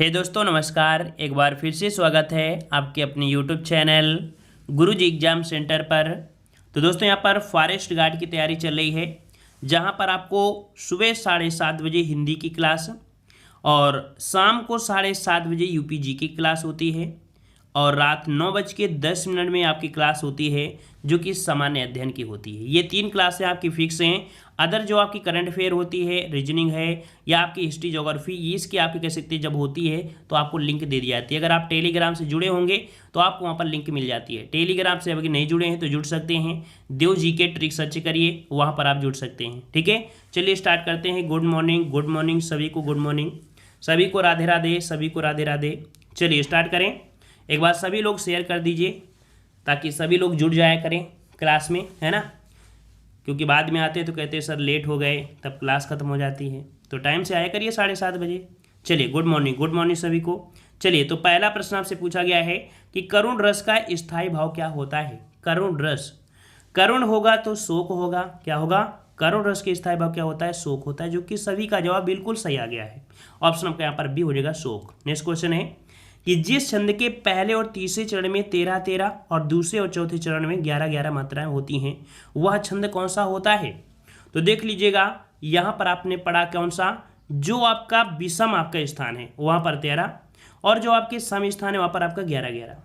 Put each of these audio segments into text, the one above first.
हे दोस्तों नमस्कार। एक बार फिर से स्वागत है आपके अपने यूट्यूब चैनल गुरुजी एग्जाम सेंटर पर। तो दोस्तों यहाँ पर फॉरेस्ट गार्ड की तैयारी चल रही है, जहाँ पर आपको सुबह 7:30 बजे हिंदी की क्लास और शाम को 7:30 बजे यूपीजी की क्लास होती है और रात 9:10 में आपकी क्लास होती है जो कि सामान्य अध्ययन की होती है। ये 3 क्लासें आपकी फिक्स हैं। अदर जो आपकी करंट अफेयर होती है, रीजनिंग है या आपकी हिस्ट्री ज्योग्राफी, ये इसकी आपकी कह सकते हैं जब होती है तो आपको लिंक दे दी जाती है। अगर आप टेलीग्राम से जुड़े होंगे तो आपको वहाँ पर लिंक मिल जाती है। टेलीग्राम से अगर नहीं जुड़े हैं तो जुड़ सकते हैं, देव जी के ट्रिक सर्च करिए, वहाँ पर आप जुड़ सकते हैं। ठीक है, चलिए स्टार्ट करते हैं। गुड मॉर्निंग सभी को, गुड मॉर्निंग सभी को, राधे राधे सभी को, राधे राधे। चलिए स्टार्ट करें। एक बार सभी लोग शेयर कर दीजिए ताकि सभी लोग जुड़ जाया करें क्लास में, है ना, क्योंकि बाद में आते हैं तो कहते हैं सर लेट हो गए, तब क्लास खत्म हो जाती है। तो टाइम से आया करिए 7:30 बजे। चलिए गुड मॉर्निंग सभी को। चलिए तो पहला प्रश्न आपसे पूछा गया है कि करुण रस का स्थायी भाव क्या होता है। करुण रस, करुण होगा तो शोक होगा। क्या होगा? करुण रस के स्थायी भाव क्या होता है? शोक होता है, जो कि सभी का जवाब बिल्कुल सही आ गया है। ऑप्शन आपका यहाँ पर बी हो जाएगा, शोक। नेक्स्ट क्वेश्चन है कि जिस छंद के पहले और तीसरे चरण में 13-13 और दूसरे और चौथे चरण में 11-11 मात्राएं होती हैं, वह छंद कौन सा होता है? तो देख लीजिएगा, यहाँ पर आपने पढ़ा कौन सा, जो आपका विषम आपका स्थान है वहाँ पर 13 और जो आपके सम स्थान है वहाँ पर आपका 11-11।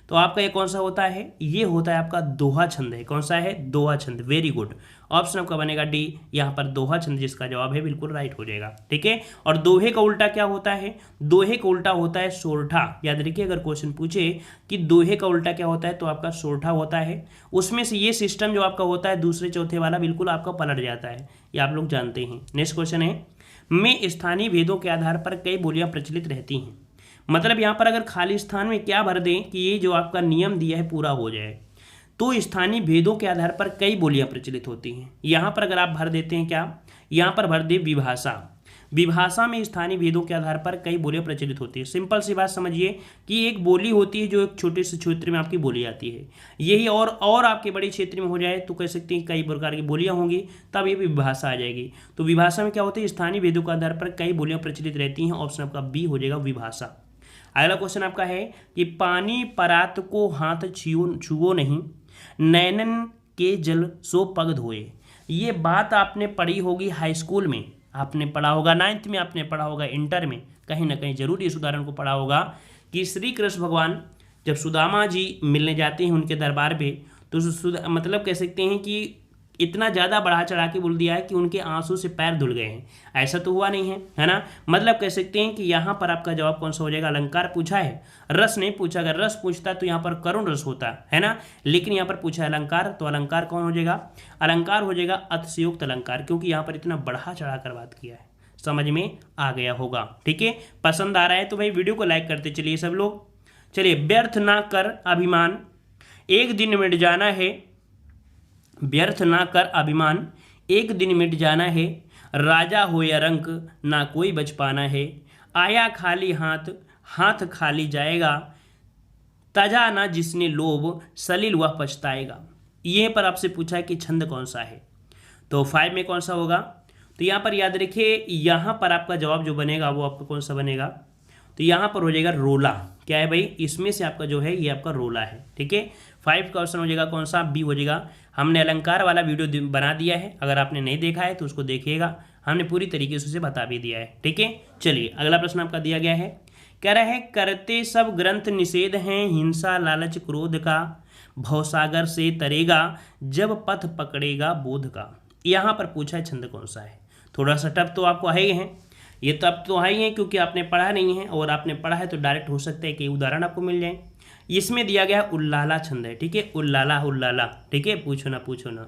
तो आपका ये कौन सा होता है? ये होता है आपका दोहा छंद है। कौन सा है? दोहा छंद। वेरी गुड, ऑप्शन आपका बनेगा डी, यहाँ पर दोहा छंद जिसका जवाब है बिल्कुल राइट हो जाएगा। ठीक है, और दोहे का उल्टा क्या होता है? दोहे का उल्टा होता है सोरठा। याद रखिए, अगर क्वेश्चन पूछे कि दोहे का उल्टा क्या होता है तो आपका सोरठा होता है। उसमें से ये सिस्टम जो आपका होता है दूसरे चौथे वाला बिल्कुल आपका पलट जाता है, ये आप लोग जानते हैं। नेक्स्ट क्वेश्चन है, में स्थानीय भेदों के आधार पर कई बोलियां प्रचलित रहती हैं। मतलब यहाँ पर अगर खाली स्थान में क्या भर दें कि ये जो आपका नियम दिया है पूरा हो जाए, तो स्थानीय भेदों के आधार पर कई बोलियां प्रचलित होती हैं। यहाँ पर अगर आप भर देते हैं क्या, यहाँ पर भर दे विभाषा। विभाषा में स्थानीय भेदों के आधार पर कई बोलियां प्रचलित होती है। सिंपल सी बात समझिए कि एक बोली होती है जो एक छोटे से क्षेत्र में आपकी बोली आती है, यही और आपके बड़े क्षेत्र में हो जाए तो कह सकते हैं कई प्रकार की बोलियां होंगी, तब ये विभाषा आ जाएगी। तो विभाषा में क्या होती है? स्थानीय भेदों के आधार पर कई बोलियां प्रचलित रहती हैं। ऑप्शन आपका बी हो जाएगा, विभाषा। अगला क्वेश्चन आपका है कि पानी परात को हाथ छुओ नहीं, नैनन के जल सो पग धोए। ये बात आपने पढ़ी होगी हाई स्कूल में, आपने पढ़ा होगा 9th में, आपने पढ़ा होगा इंटर में, कहीं ना कहीं जरूर इस उदाहरण को पढ़ा होगा कि श्री कृष्ण भगवान जब सुदामा जी मिलने जाते हैं उनके दरबार पे, तो मतलब कह सकते हैं कि इतना ज़्यादा बढ़ा चढ़ा के बोल दिया है कि उनके आंसू से पैर धुल गए हैं। ऐसा तो हुआ नहीं है, है ना। मतलब कह सकते हैं कि यहाँ पर आपका जवाब कौन सा हो जाएगा? अलंकार पूछा है, रस नहीं पूछा। अगर रस पूछता तो यहाँ पर करुण रस होता है ना, लेकिन यहाँ पर पूछा है अलंकार, तो अलंकार कौन हो जाएगा? अलंकार हो जाएगा अतिशयोक्त अलंकार, क्योंकि यहाँ पर इतना बढ़ा चढ़ा कर बात किया है। समझ में आ गया होगा। ठीक है, पसंद आ रहा है तो भाई वीडियो को लाइक करते चलिए सब लोग। चलिए, व्यर्थ ना कर अभिमान, एक दिन मिट जाना है। व्यर्थ ना कर अभिमान, एक दिन मिट जाना है। राजा हो या रंक, ना कोई बच पाना है। आया खाली हाथ, हाथ खाली जाएगा। तजा ना जिसने लोभ, सलील वह पछताएगा। ये पर आपसे पूछा है कि छंद कौन सा है, तो 5 में कौन सा होगा? तो यहाँ पर याद रखिए, यहाँ पर आपका जवाब जो बनेगा वो आपका कौन सा बनेगा? तो यहाँ पर हो जाएगा रोला। क्या है भाई? इसमें से आपका जो है ये आपका रोला है। ठीक है, 5 का ऑप्शन हो जाएगा कौन सा? बी हो जाएगा। हमने अलंकार वाला वीडियो बना दिया है, अगर आपने नहीं देखा है तो उसको देखिएगा, हमने पूरी तरीके से उसे बता भी दिया है। ठीक है, चलिए अगला प्रश्न आपका दिया गया है, कह रहा है करते सब ग्रंथ निषेध हैं, हिंसा लालच क्रोध का, भवसागर से तरेगा, जब पथ पकड़ेगा बोध का। यहाँ पर पूछा है छंद कौन सा है। थोड़ा सा टफ तो आपको है ही है, ये तो अब तो है ही है क्योंकि आपने पढ़ा नहीं है, और आपने पढ़ा है तो डायरेक्ट हो सकता है कि उदाहरण आपको मिल जाए। इसमें दिया गया उल्लाला छंद है। ठीक है, उल्लाला उल्लाला। ठीक है, पूछो ना।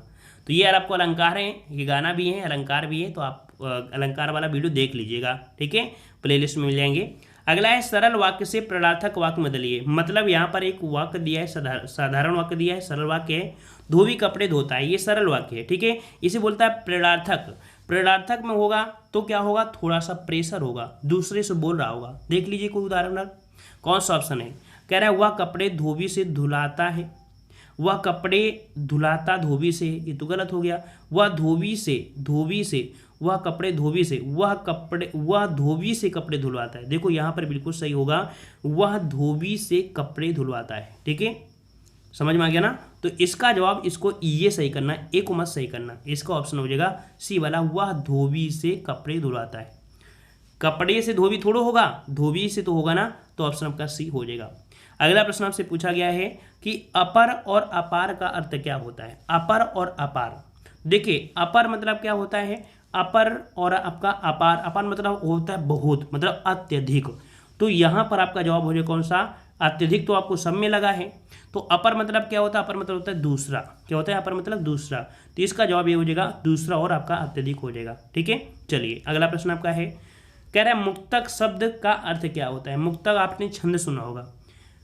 तो ये यार आपको अलंकार है, ये गाना भी है, अलंकार भी है, तो आप अलंकार वाला वीडियो देख लीजिएगा। ठीक है, प्लेलिस्ट में मिल जाएंगे। अगला है सरल वाक्य से प्रणार्थक वाक्य बदलिए। मतलब यहाँ पर एक वाक्य दिया है, साधारण वाक्य दिया है, सरल वाक्य है, धोबी कपड़े धोता है, ये सरल वाक्य है। ठीक है, इसे बोलता है प्रेरणार्थक। प्रेरणार्थक में होगा तो क्या होगा? थोड़ा सा प्रेशर होगा, दूसरे से बोल रहा होगा। देख लीजिए कोई उदाहरण, कौन सा ऑप्शन है? कह रहा है वह कपड़े धोबी से धुलाता है, वह कपड़े धुलाता धोबी से, ये तो गलत हो गया। वह धोबी से वह कपड़े धोबी से, वह धोबी से कपड़े धुलवाता है। देखो यहाँ पर बिल्कुल सही होगा, वह धोबी से कपड़े धुलवाता है। ठीक है, समझ में आ गया ना। तो इसका जवाब, इसको ये सही करना है, ए को मत सही करना। इसका ऑप्शन हो जाएगा सी वाला, वह धोबी से कपड़े धुलवाता है। कपड़े से धोबी थोड़ा होगा, धोबी से तो होगा ना, तो ऑप्शन आपका सी हो जाएगा। अगला प्रश्न आपसे पूछा गया है कि अपर और अपार का अर्थ क्या होता है। अपर और अपार, देखिए अपर मतलब क्या होता है, अपर और आपका अपार, अपार मतलब होता है बहुत, मतलब अत्यधिक। तो यहाँ पर आपका जवाब हो जाए कौन सा, अत्यधिक। तो आपको सब में लगा है। तो अपर मतलब क्या होता है, अपर मतलब होता है दूसरा। क्या होता है अपर मतलब दूसरा, तो इसका जवाब ये हो जाएगा दूसरा और आपका अत्यधिक हो जाएगा। ठीक है, चलिए अगला प्रश्न आपका है, कह रहा है मुक्तक शब्द का अर्थ क्या होता है। मुक्तक आपने छंद सुना होगा,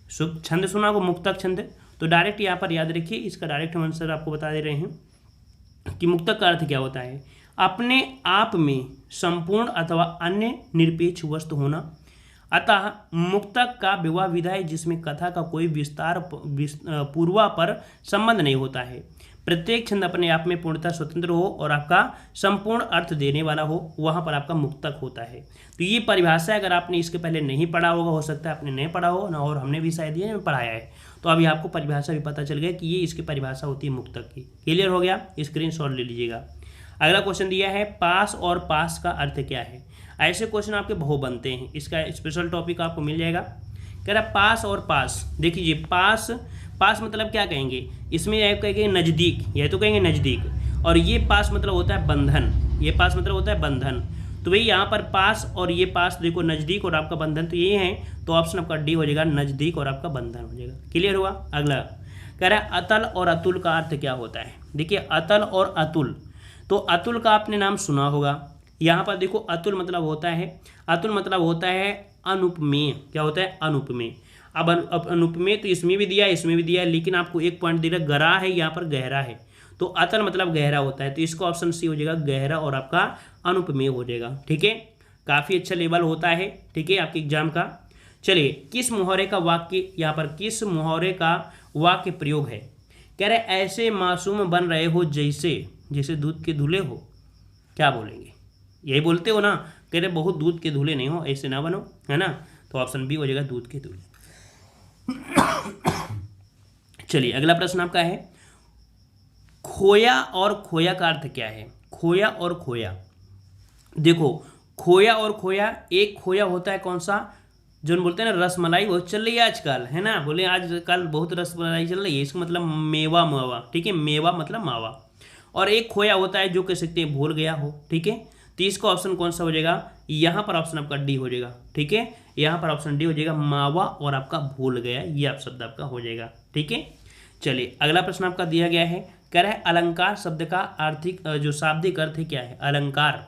शुभ छंद सुना होगा, मुक्तक छंद। तो डायरेक्ट यहाँ पर याद रखिए, इसका डायरेक्ट हम आंसर आपको बता दे रहे हैं कि मुक्तक का अर्थ क्या होता है, अपने आप में संपूर्ण अथवा अन्य निरपेक्ष वस्तु होना। अतः मुक्तक का विवाह विधा है जिसमें कथा का कोई विस्तार पूर्वापर संबंध नहीं होता है। प्रत्येक छंद अपने आप में पूर्णतः स्वतंत्र हो और आपका संपूर्ण अर्थ देने वाला हो, वहाँ पर आपका मुक्तक होता है। तो ये परिभाषा अगर आपने इसके पहले नहीं पढ़ा होगा, हो सकता है आपने नहीं पढ़ा हो ना, और हमने भी शायद ये पढ़ाया है, तो अभी आपको परिभाषा भी पता चल गया कि ये इसकी परिभाषा होती है मुक्तक की। क्लियर हो गया, स्क्रीनशॉट ले लीजिएगा। अगला क्वेश्चन दिया है, पास और पास का अर्थ क्या है। ऐसे क्वेश्चन आपके बहुत बनते हैं, इसका स्पेशल टॉपिक आपको मिल जाएगा। कह रहा पास और पास, देखिए पास, पास मतलब क्या कहेंगे, इसमें आप कहेंगे नज़दीक, यह तो कहेंगे नज़दीक, और ये पास मतलब होता है बंधन, ये पास मतलब होता है बंधन। तो भाई यहाँ पर पास और ये पास देखो, नज़दीक और आपका बंधन, तो ये है, तो ऑप्शन आपका डी हो जाएगा, नज़दीक और आपका बंधन हो जाएगा। क्लियर हुआ। अगला कह रहा है अतल और अतुल का अर्थ क्या होता है। देखिए अतल और अतुल, तो अतुल का आपने नाम सुना होगा। यहाँ पर देखो अतुल मतलब होता है, अतुल मतलब होता है अनुपमेय। क्या होता है, अनुपमेय। अब अनुपमेय तो इसमें भी दिया है, इसमें भी दिया है, लेकिन आपको एक पॉइंट दे रहा है, गहरा है, यहाँ पर गहरा है। तो अतल मतलब गहरा होता है, तो इसका ऑप्शन सी हो जाएगा, गहरा और आपका अनुपमेय हो जाएगा। ठीक है, काफ़ी अच्छा लेवल होता है। ठीक है, आपके एग्जाम का। चलिए, किस मुहावरे का वाक्य, यहाँ पर किस मुहावरे का वाक्य प्रयोग है। कह रहे ऐसे मासूम बन रहे हो जैसे दूध के धुले हो। क्या बोलेंगे, यही बोलते हो ना, कह रहे बहुत दूध के धुले नहीं हो, ऐसे ना बनो, है ना। तो ऑप्शन बी हो जाएगा, दूध के धुले। चलिए अगला प्रश्न आपका है, खोया और खोया का अर्थ क्या है। खोया और खोया, देखो खोया और खोया, एक खोया होता है कौन सा, जो बोलते हैं ना रसमलाई, बहुत चल रही है आजकल, है ना, बोले आजकल बहुत रसमलाई चल रही है, इसका मतलब मेवा मावा। ठीक है, मेवा मतलब मावा। और एक खोया होता है जो कह सकते हैं भूल गया हो। ठीक है, तो इसका ऑप्शन कौन सा हो जाएगा, यहाँ पर ऑप्शन आपका डी हो जाएगा। ठीक है, यहाँ पर ऑप्शन डी हो जाएगा, मावा और आपका भूल गया, ये आप शब्द आपका हो जाएगा। ठीक है, चलिए अगला प्रश्न आपका दिया गया है, कह रहा है अलंकार शब्द का आर्थिक जो शाब्दिक अर्थ है क्या है। अलंकार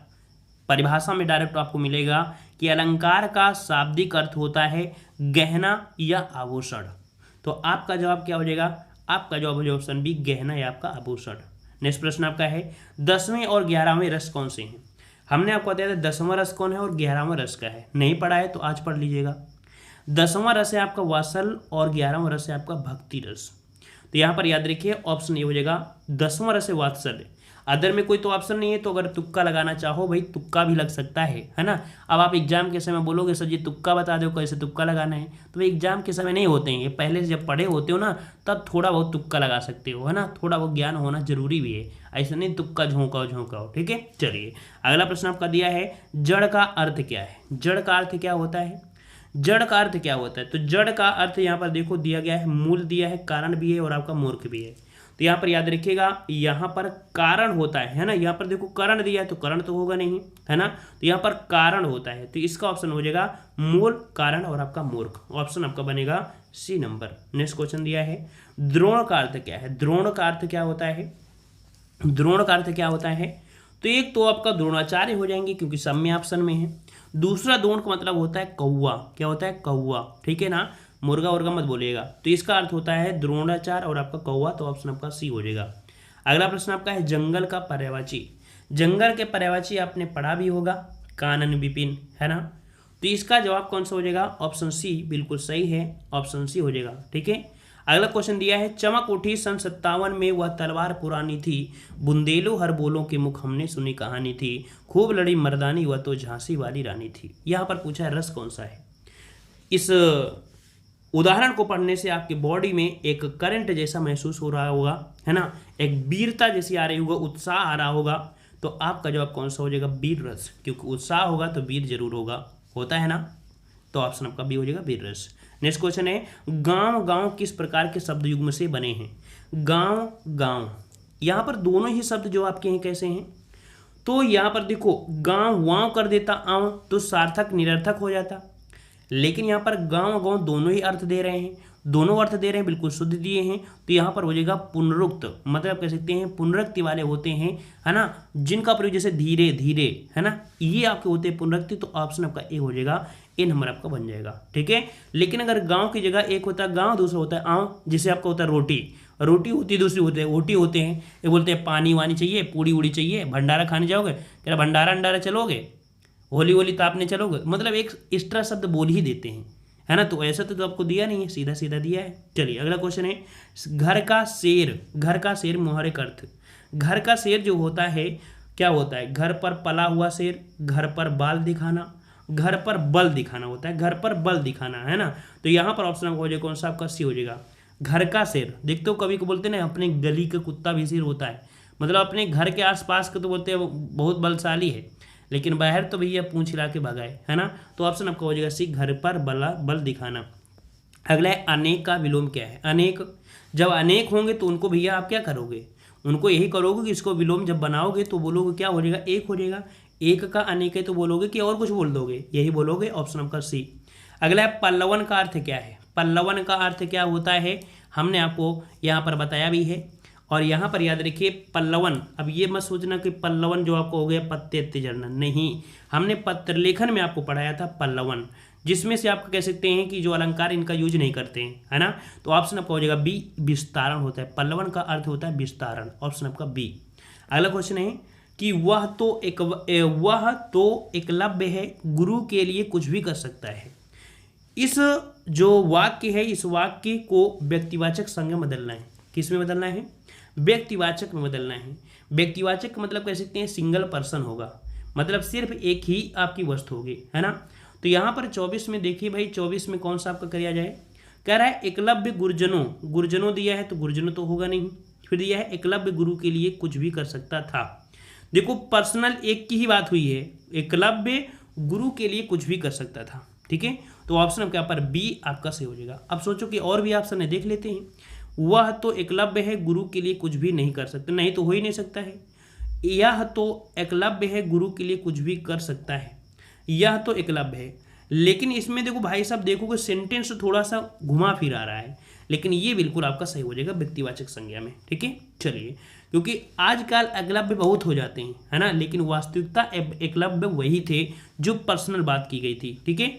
परिभाषा में डायरेक्ट आपको मिलेगा कि अलंकार का शाब्दिक अर्थ होता है गहना या आभूषण। तो आपका जवाब क्या हो जाएगा, आपका जवाब हो जाएगा ऑप्शन बी, गहना या आपका आभूषण। नेक्स्ट प्रश्न आपका है, 10वें और 11वें रस कौन से हैं। हमने आपको बताया था 10वां रस कौन है और 11वां रस का है, नहीं पढ़ा है तो आज पढ़ लीजिएगा। 10वां रस है आपका वात्सल और 11वां रस है आपका भक्ति रस। तो यहाँ पर याद रखिए ऑप्शन ये हो जाएगा, 10वां रस है वात्सल। अदर में कोई तो ऑप्शन नहीं है, तो अगर तुक्का लगाना चाहो भाई तुक्का भी लग सकता है ना। अब आप एग्जाम के समय बोलोगे सर जी तुक्का बता दो, कैसे तुक्का लगाना है, तो एग्जाम के समय नहीं होते हैं, ये पहले से जब पढ़े होते हो ना तब थोड़ा बहुत तुक्का लगा सकते हो, है ना, थोड़ा बहुत ज्ञान होना जरूरी भी है, ऐसा नहीं तुक्का झोंकाओ। ठीक है, चलिए अगला प्रश्न आपका दिया है, जड़ का अर्थ क्या है। जड़ का अर्थ क्या होता है, जड़ का अर्थ क्या होता है। तो जड़ का अर्थ यहाँ पर देखो दिया गया है, मूल दिया है, कारण भी है और आपका मूर्ख भी है। तो यहाँ पर याद रखिएगा, यहाँ पर कारण होता है ना, यहाँ पर देखो कारण दिया है तो कारण तो होगा नहीं, है ना, तो यहाँ पर कारण होता है, तो इसका ऑप्शन हो जाएगा मूल, कारण और आपका मूर्ख। ऑप्शन आपका बनेगा सी नंबर। नेक्स्ट क्वेश्चन दिया है, द्रोण का अर्थ क्या है। द्रोण का अर्थ क्या होता है, द्रोण का अर्थ क्या होता है। तो एक तो आपका द्रोणाचार्य हो जाएंगे क्योंकि सब में ऑप्शन में है। दूसरा द्रोण का मतलब होता है कौवा। क्या होता है, कौवा। ठीक है ना, मुर्गा उर्गा मत बोलिएगा। तो इसका अर्थ होता है द्रोणाचार्य और आपका कौवा, तो ऑप्शन आपका सी हो जाएगा। अगला प्रश्न आपका है, जंगल का पर्यायवाची। जंगल के पर्यायवाची आपने पढ़ा भी होगा, कानन विपिन, है ना। तो इसका जवाब कौन सा हो जाएगा, ऑप्शन सी बिल्कुल सही है, ऑप्शन सी हो जाएगा। ठीक है, अगला क्वेश्चन दिया है, चमक उठी सन 57 में वह तलवार पुरानी थी, बुंदेलो हर बोलों के मुख हमने सुनी कहानी थी, खूब लड़ी मर्दानी वह तो झांसी वाली रानी थी। यहाँ पर पूछा है रस कौन सा है। इस उदाहरण को पढ़ने से आपकी बॉडी में एक करंट जैसा महसूस हो रहा होगा, है ना, एक वीरता जैसी आ रही होगा, उत्साह आ रहा होगा, तो आपका जवाब कौन सा हो जाएगा, वीर रस, क्योंकि उत्साह होगा तो वीर जरूर होगा, होता है ना, तो ऑप्शन आपका बी हो जाएगा वीर रस। नेक्स्ट क्वेश्चन है, गांव गांव किस प्रकार के शब्द युग्म से बने हैं। गांव गांव, यहाँ पर दोनों ही शब्द जो आपके हैं कैसे हैं, तो यहाँ पर देखो गांव वाँव कर देता आव तो सार्थक निरर्थक हो जाता, लेकिन यहाँ पर गांव गांव दोनों ही अर्थ दे रहे हैं, दोनों अर्थ दे रहे हैं, बिल्कुल शुद्ध दिए हैं, तो यहाँ पर हो जाएगा पुनरुक्त, मतलब कह सकते हैं पुनरुक्ति वाले होते हैं, है ना, जिनका प्रयोग जैसे धीरे धीरे, है ना, ये आपके होते हैं पुनरुक्ति, तो ऑप्शन आपका ए हो जाएगा, ए नंबर आपका बन जाएगा, ठीक है। लेकिन अगर गांव की जगह एक होता है गांव, दूसरा होता है आँव, जिसे आपका होता है रोटी, रोटी होती है, दूसरी होती है ओटी होते हैं, ये बोलते हैं पानी वानी चाहिए, पूड़ी उड़ी चाहिए, भंडारा खाने जाओगे, कह रहा भंडारा अंडारा चलोगे, होली होली तापने चलोगे, मतलब एक एक्स्ट्रा शब्द बोल ही देते हैं, है ना, तो ऐसा तो आपको दिया नहीं है, सीधा सीधा दिया है। चलिए अगला क्वेश्चन है, घर का शेर, घर का शेर मुहावरे का अर्थ। घर का शेर जो होता है क्या होता है, घर पर पला हुआ शेर, घर पर बाल दिखाना, घर पर बल दिखाना होता है, घर पर बल दिखाना, है ना, तो यहाँ पर ऑप्शन हो जाएगा कौन सा आपका सी हो जाएगा, घर का शेर। देखते हो कभी को बोलते ना अपने गली का कुत्ता भी शेर होता है, मतलब अपने घर के आसपास का तो बोलते हैं बहुत बलशाली है, लेकिन बाहर तो भैया पूंछ हिला के भगाए, है ना, तो ऑप्शन आपका हो जाएगा सी, घर पर बल दिखाना। अगला है अनेक का विलोम क्या है। अनेक, जब अनेक होंगे तो उनको भैया आप क्या करोगे, उनको यही करोगे कि इसको विलोम जब बनाओगे तो बोलोगे क्या हो जाएगा, एक हो जाएगा, एक का अनेक है तो बोलोगे कि और कुछ बोल दोगे, यही बोलोगे, ऑप्शन आपका सी। अगला है पल्लवन का अर्थ क्या है। पल्लवन का अर्थ क्या होता है, हमने आपको यहाँ पर बताया भी है, और यहाँ पर याद रखिए पल्लवन, अब ये मत सोचना कि पल्लवन जो आपको हो गया पत्ते अत्ते जड़ना, नहीं, हमने पत्र लेखन में आपको पढ़ाया था पल्लवन, जिसमें से आप कह सकते हैं कि जो अलंकार इनका यूज नहीं करते हैं, है ना, तो ऑप्शन आपका हो जाएगा बी, विस्तारण होता है, पल्लवन का अर्थ होता है विस्तारण, ऑप्शन आपका बी। अगला क्वेश्चन है कि वह तो एकलव्य है, गुरु के लिए कुछ भी कर सकता है। इस जो वाक्य है, इस वाक्य को व्यक्तिवाचक संज्ञा में बदलना है, किस में बदलना है, व्यक्तिवाचक में बदलना है। व्यक्तिवाचक का मतलब कह सकते हैं सिंगल पर्सन होगा, मतलब सिर्फ एक ही आपकी वस्तु होगी, है ना, तो यहाँ पर 24 में देखिए भाई, 24 में कौन सा आपका किया जाए, कह रहा है एकलव्य गुरुजनों, गुरुजनों दिया है तो गुरुजनों तो होगा नहीं, फिर दिया है एकलव्य गुरु के लिए कुछ भी कर सकता था। देखो पर्सनल एक की ही बात हुई है, एकलव्य गुरु के लिए कुछ भी कर सकता था, ठीक है, तो ऑप्शन आपके यहाँ पर बी आपका सही हो जाएगा। अब सोचो कि और भी ऑप्शन है, देख लेते हैं। वह तो एकलव्य है, गुरु के लिए कुछ भी नहीं कर सकते, नहीं तो हो ही नहीं सकता है। यह तो एकलव्य है, गुरु के लिए कुछ भी कर सकता है, यह तो एकलव्य है, लेकिन इसमें देखो भाई साहब, देखोगे सेंटेंस थोड़ा सा घुमा फिर आ रहा है, लेकिन ये बिल्कुल आपका सही हो जाएगा व्यक्तिवाचक संज्ञा में, ठीक है। चलिए, क्योंकि आजकल एकलव्य बहुत हो जाते हैं, है ना, लेकिन वास्तविकता एकलव्य वही थे जो पर्सनल बात की गई थी, ठीक है,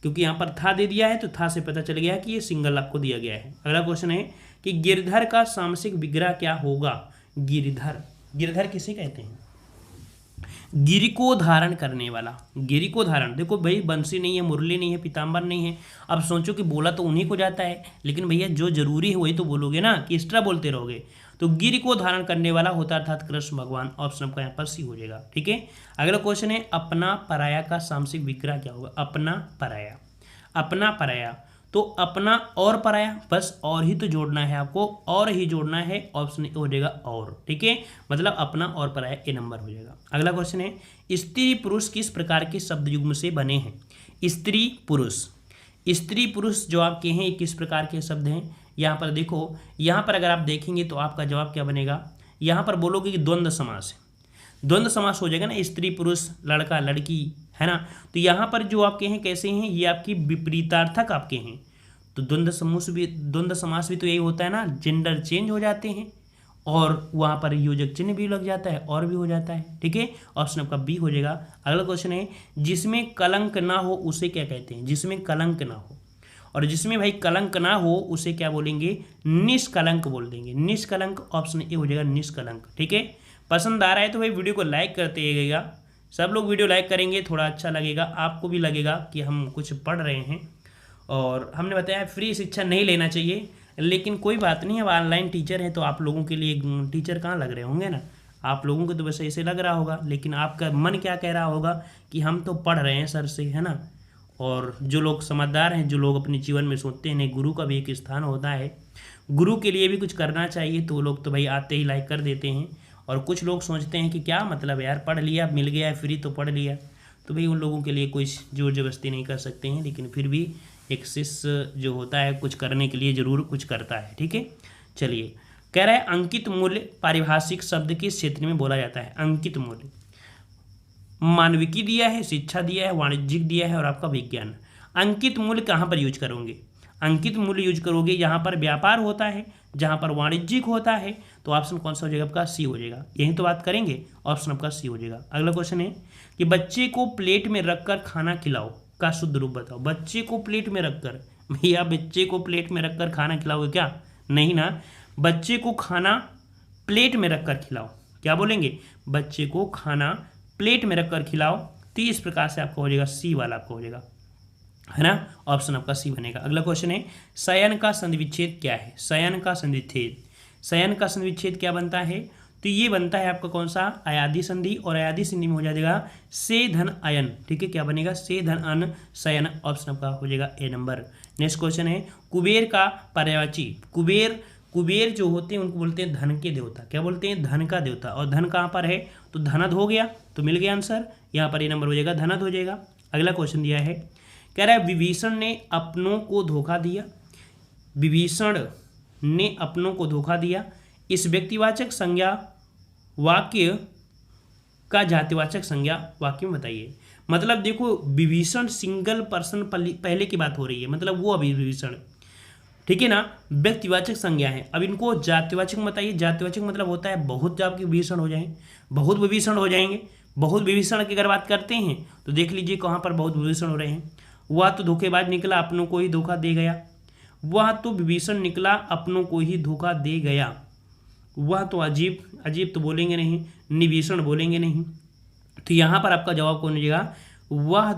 क्योंकि यहाँ पर था दे दिया है तो था से पता चल गया है कि ये सिंगल आपको दिया गया है। अगला क्वेश्चन है कि गिरधर का सामसिक विग्रह क्या होगा। गिरधर, गिरधर किसे कहते हैं, गिरि को धारण करने वाला, गिरि को धारण, देखो भाई बंसी नहीं है, मुरली नहीं है, पीताम्बर नहीं है, अब सोचो कि बोला तो उन्हीं को जाता है, लेकिन भैया जो जरूरी है वही तो बोलोगे ना, कि एक्स्ट्रा बोलते रहोगे, तो गिरि को धारण करने वाला होता अर्थात कृष्ण भगवान, ऑप्शन आपका यहाँ पर सी हो जाएगा, ठीक है। अगला क्वेश्चन है अपना पराया का सामसिक विग्रह क्या होगा। अपना पराया, अपना पराया, तो अपना और पराया, बस और ही तो जोड़ना है आपको, और ही जोड़ना है, ऑप्शन हो जाएगा और, ठीक है, मतलब अपना और पराया ए नंबर हो जाएगा। अगला क्वेश्चन है स्त्री पुरुष किस प्रकार के शब्द युग्म से बने हैं। स्त्री पुरुष, स्त्री पुरुष जो आपके हैं किस प्रकार के शब्द हैं, यहाँ पर देखो, यहाँ पर अगर आप देखेंगे तो आपका जवाब क्या बनेगा, यहाँ पर बोलोगे कि द्वंद्व समास है, द्वंद्व समास हो जाएगा ना, स्त्री पुरुष, लड़का लड़की, है ना, तो यहाँ पर जो आपके हैं कैसे हैं, ये आपकी विपरीतार्थक आपके हैं, तो द्वंद्व समास भी तो यही होता है ना, जेंडर चेंज हो जाते हैं और वहाँ पर योजक चिन्ह भी लग जाता है और भी हो जाता है, ठीक है, ऑप्शन आपका बी हो जाएगा। अगला क्वेश्चन है जिसमें कलंक ना हो उसे क्या कहते हैं। जिसमें कलंक ना हो, और जिसमें भाई कलंक ना हो उसे क्या बोलेंगे, निष्कलंक बोल देंगे, निष्कलंक, ऑप्शन ए हो जाएगा निष्कलंक, ठीक है। पसंद आ रहा है तो भाई वीडियो को लाइक करते रहिएगा, सब लोग वीडियो लाइक करेंगे, थोड़ा अच्छा लगेगा, आपको भी लगेगा कि हम कुछ पढ़ रहे हैं, और हमने बताया फ्री शिक्षा नहीं लेना चाहिए, लेकिन कोई बात नहीं, अब ऑनलाइन टीचर है तो आप लोगों के लिए टीचर कहाँ लग रहे होंगे ना, आप लोगों को तो बस ऐसे लग रहा होगा, लेकिन आपका मन क्या कह रहा होगा कि हम तो पढ़ रहे हैं सर से, है ना। और जो लोग समझदार हैं, जो लोग अपने जीवन में सोचते हैं नहीं गुरु का भी एक स्थान होता है, गुरु के लिए भी कुछ करना चाहिए, तो वो लोग तो भाई आते ही लाइक कर देते हैं। और कुछ लोग सोचते हैं कि क्या मतलब है यार, पढ़ लिया, मिल गया फ्री तो पढ़ लिया, तो भाई उन लोगों के लिए कोई जोर जबरदस्ती नहीं कर सकते हैं, लेकिन फिर भी एक शिष्य जो होता है कुछ करने के लिए ज़रूर कुछ करता है, ठीक है। चलिए, कह रहा है अंकित मूल्य पारिभाषिक शब्द किस क्षेत्र में बोला जाता है। अंकित मूल्य मानविकी दिया है, शिक्षा दिया है, वाणिज्यिक दिया है और आपका विज्ञान। अंकित मूल्य कहाँ पर यूज करोगे, अंकित मूल्य यूज करोगे जहाँ पर व्यापार होता है, जहाँ पर वाणिज्यिक होता है, तो ऑप्शन कौन सा हो जाएगा आपका, सी हो जाएगा। यही तो बात करेंगे, ऑप्शन आपका सी हो जाएगा। अगला क्वेश्चन है कि बच्चे को प्लेट में रखकर खाना खिलाओ का शुद्ध रूप बताओ। बच्चे को प्लेट में रखकर, भैया बच्चे को प्लेट में रखकर खाना खिलाओगे क्या, नहीं ना, बच्चे को खाना प्लेट में रखकर खिलाओ, क्या बोलेंगे, बच्चे को खाना प्लेट में रखकर खिलाओ। तो इस प्रकार से आपका हो जाएगा सी वाला आपका हो जाएगा, है ना, ऑप्शन आपका सी बनेगा। अगला क्वेश्चन है शयन का संधिविच्छेद क्या है। शयन का संधिविच्छेद, शयन का संधिविच्छेद क्या बनता है, तो ये बनता है आपका कौन सा, अयादी संधि, और अयादी संधि में हो जाएगा से धन अयन, ठीक है, क्या बनेगा, से धन अन शयन, ऑप्शन आपका हो जाएगा ए नंबर। नेक्स्ट क्वेश्चन है कुबेर का पर्यायवाची, कुबेर, कुबेर जो होते हैं उनको बोलते हैं धन के देवता, क्या बोलते हैं, धन का देवता, और धन कहाँ पर है, तो धनद हो गया, तो मिल गया आंसर, यहाँ पर ये नंबर हो जाएगा धनद हो जाएगा। अगला क्वेश्चन दिया है, कह रहा है विभीषण ने अपनों को धोखा दिया, विभीषण ने अपनों को धोखा दिया, इस व्यक्तिवाचक संज्ञा वाक्य का जातिवाचक संज्ञा वाक्य में बताइए। मतलब देखो विभीषण सिंगल पर्सन पहले की बात हो रही है, मतलब वो अभी विभीषण, ठीक है ना, व्यक्तिवाचक संज्ञा है। अब इनको जातिवाचक बताइए, जातिवाचक मतलब होता है बहुत आपके विभीषण हो जाएंगे, बहुत विभीषण हो जाएंगे। बहुत विभीषण की अगर बात करते हैं तो देख लीजिए कहाँ पर बहुत विभीषण हो रहे हैं। वह तो धोखेबाज निकला, अपनों को ही धोखा दे गया, वह तो विभीषण निकला, अपनों को ही धोखा दे गया, वह तो अजीब, अजीब तो बोलेंगे नहीं, निभीषण बोलेंगे नहीं, तो यहाँ पर आपका जवाब कौन हो जाएगा, वह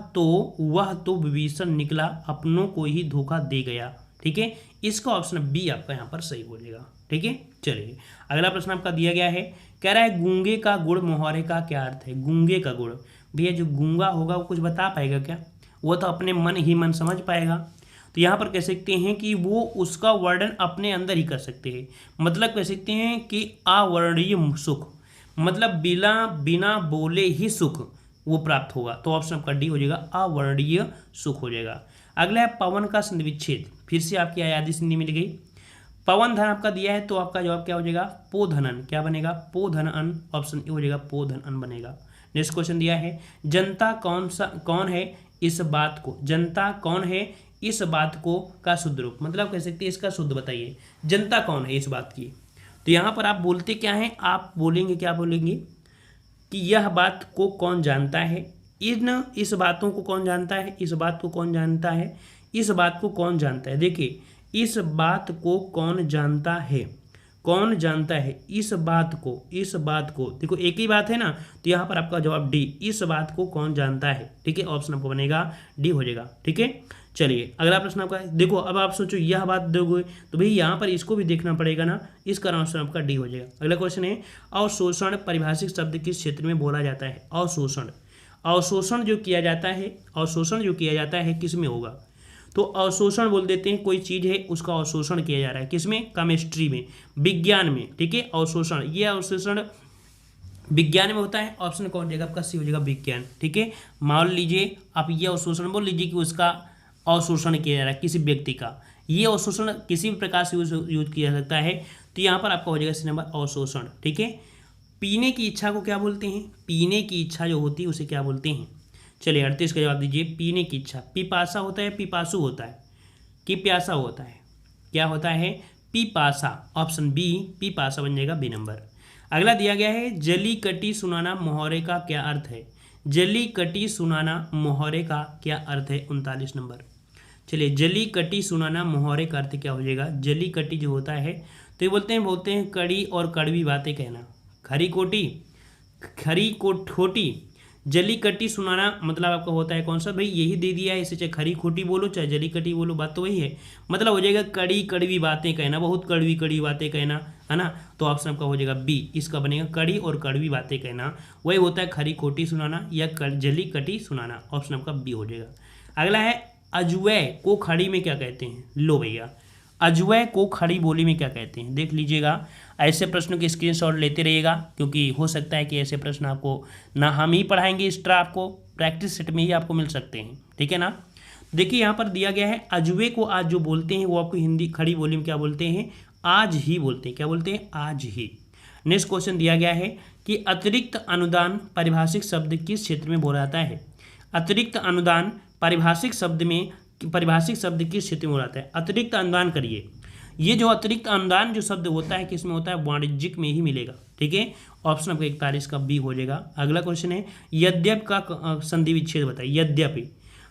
तो विभीषण निकला, अपनों को ही धोखा दे गया, ठीक है, इसका ऑप्शन बी आपका यहाँ पर सही हो जाएगा, ठीक है। चलिए अगला प्रश्न आपका दिया गया है, कह रहा है गूंगे का गुड़ मुहावरे का क्या अर्थ है। गूंगे का गुड़, भैया जो गूंगा होगा वो कुछ बता पाएगा क्या, वो तो अपने मन ही मन समझ पाएगा, तो यहाँ पर कह सकते हैं कि वो उसका वर्णन अपने अंदर ही कर सकते हैं। मतलब कह सकते हैं कि अवर्णीय सुख, मतलब बिना बोले ही सुख वो प्राप्त होगा, तो ऑप्शन आपका डी हो जाएगा, अवर्णीय सुख हो जाएगा। अगला है पवन का संधिविच्छेद, फिर से आपकी अयादी संधि मिल गई, पवन धन आपका दिया है, तो आपका जवाब क्या हो जाएगा, पोधनन, क्या बनेगा, पोधनन, ऑप्शन ए हो जाएगा, पोधनन बनेगा। नेक्स्ट क्वेश्चन दिया है जनता कौन है इस बात को, जनता कौन है इस बात को का शुद्ध रूप, मतलब कह सकते हैं इसका शुद्ध बताइए, जनता कौन है इस बात की। तो यहाँ पर आप बोलते क्या हैं, आप बोलेंगे क्या बोलेंगे कि यह बात को कौन जानता है, इस बातों को कौन जानता है, इस बात को कौन जानता है, इस बात को कौन जानता है। देखिए इस बात को कौन जानता है, कौन जानता है इस बात को, देखो एक ही बात है ना, तो यहाँ पर आपका जवाब डी, इस बात को कौन जानता है, ठीक है, ऑप्शन आपको बनेगा डी हो जाएगा, ठीक है। चलिए अगला प्रश्न आपका है, देखो अब आप सोचो यह बात दोगे तो भाई यहाँ पर इसको भी देखना पड़ेगा ना, इसका ऑप्शन आपका डी हो जाएगा। अगला क्वेश्चन है अवशोषण परिभाषिक शब्द किस क्षेत्र में बोला जाता है। अवशोषण, अवशोषण जो किया जाता है, अवशोषण जो किया जाता है किस में होगा, तो अवशोषण बोल देते हैं कोई चीज़ है उसका अवशोषण किया जा रहा है, किसमें, केमिस्ट्री में, विज्ञान में, ठीक है। अवशोषण, ये अवशोषण विज्ञान में होता है, ऑप्शन कौन हो जाएगा आपका सी हो जाएगा, विज्ञान, ठीक है। मान लीजिए आप ये अवशोषण बोल लीजिए कि उसका अवशोषण किया जा रहा है किसी व्यक्ति का, ये अवशोषण किसी भी प्रकार से यूज किया जा सकता है, तो यहाँ पर आपका हो जाएगा सी नंबर अवशोषण, ठीक है। पीने की इच्छा को क्या बोलते हैं, पीने की इच्छा जो होती है उसे क्या बोलते हैं। चलिए 38 का जवाब दीजिए, पीने की इच्छा, पिपासा होता है, पिपासु होता है, कि प्यासा होता है, क्या होता है, पिपासा, ऑप्शन बी पिपासा बन जाएगा बी नंबर। अगला दिया गया है जली कटी सुनाना मुहावरे का क्या अर्थ है। जली कटी सुनाना मुहावरे का क्या अर्थ है, 39 नंबर। चलिए जली कटी सुनाना मुहावरे का अर्थ क्या हो जाएगा, जली कटी जो होता है तो ये बोलते हैं कड़ी और कड़वी बातें कहना, खरी को ठोटी, जली कटी सुनाना मतलब आपका होता है कौन सा, भाई यही दे दिया है, इसे चाहे खरी खोटी बोलो चाहे जली कटी बोलो, बात तो वही है। मतलब हो जाएगा कड़ी कड़वी बातें कहना, बहुत कड़वी कड़वी बातें कहना, है ना। तो ऑप्शन आपका हो जाएगा बी, इसका बनेगा कड़ी और कड़वी बातें कहना, वही होता है खरी खोटी सुनाना या जली कटी सुनाना। ऑप्शन आपका बी हो जाएगा। अगला है अजवै को खड़ी में क्या कहते हैं। लो भैया, अजवै को खड़ी बोली में क्या कहते हैं, देख लीजिएगा। ऐसे प्रश्नों के स्क्रीनशॉट लेते रहिएगा, क्योंकि हो सकता है कि ऐसे प्रश्न आपको ना हम ही पढ़ाएंगे, इस तरह आपको प्रैक्टिस सेट में ही आपको मिल सकते हैं, ठीक है ना। देखिए यहाँ पर दिया गया है अजवे को आज जो बोलते हैं वो आपको हिंदी खड़ी बोली में क्या बोलते हैं, आज ही बोलते हैं। क्या बोलते हैं, आज ही। नेक्स्ट क्वेश्चन दिया गया है कि अतिरिक्त अनुदान पारिभाषिक शब्द किस क्षेत्र में बोला जाता है। अतिरिक्त अनुदान पारिभाषिक शब्द किस क्षेत्र में बोला जाता है। अतिरिक्त अनुदान करिए, ये जो अतिरिक्त अनुदान जो शब्द होता है किस में होता है, वाणिज्यिक में ही मिलेगा, ठीक है। ऑप्शन आपका 41 का बी हो जाएगा। अगला क्वेश्चन है यद्यप का संधि विच्छेद बताइए। यद्यपि,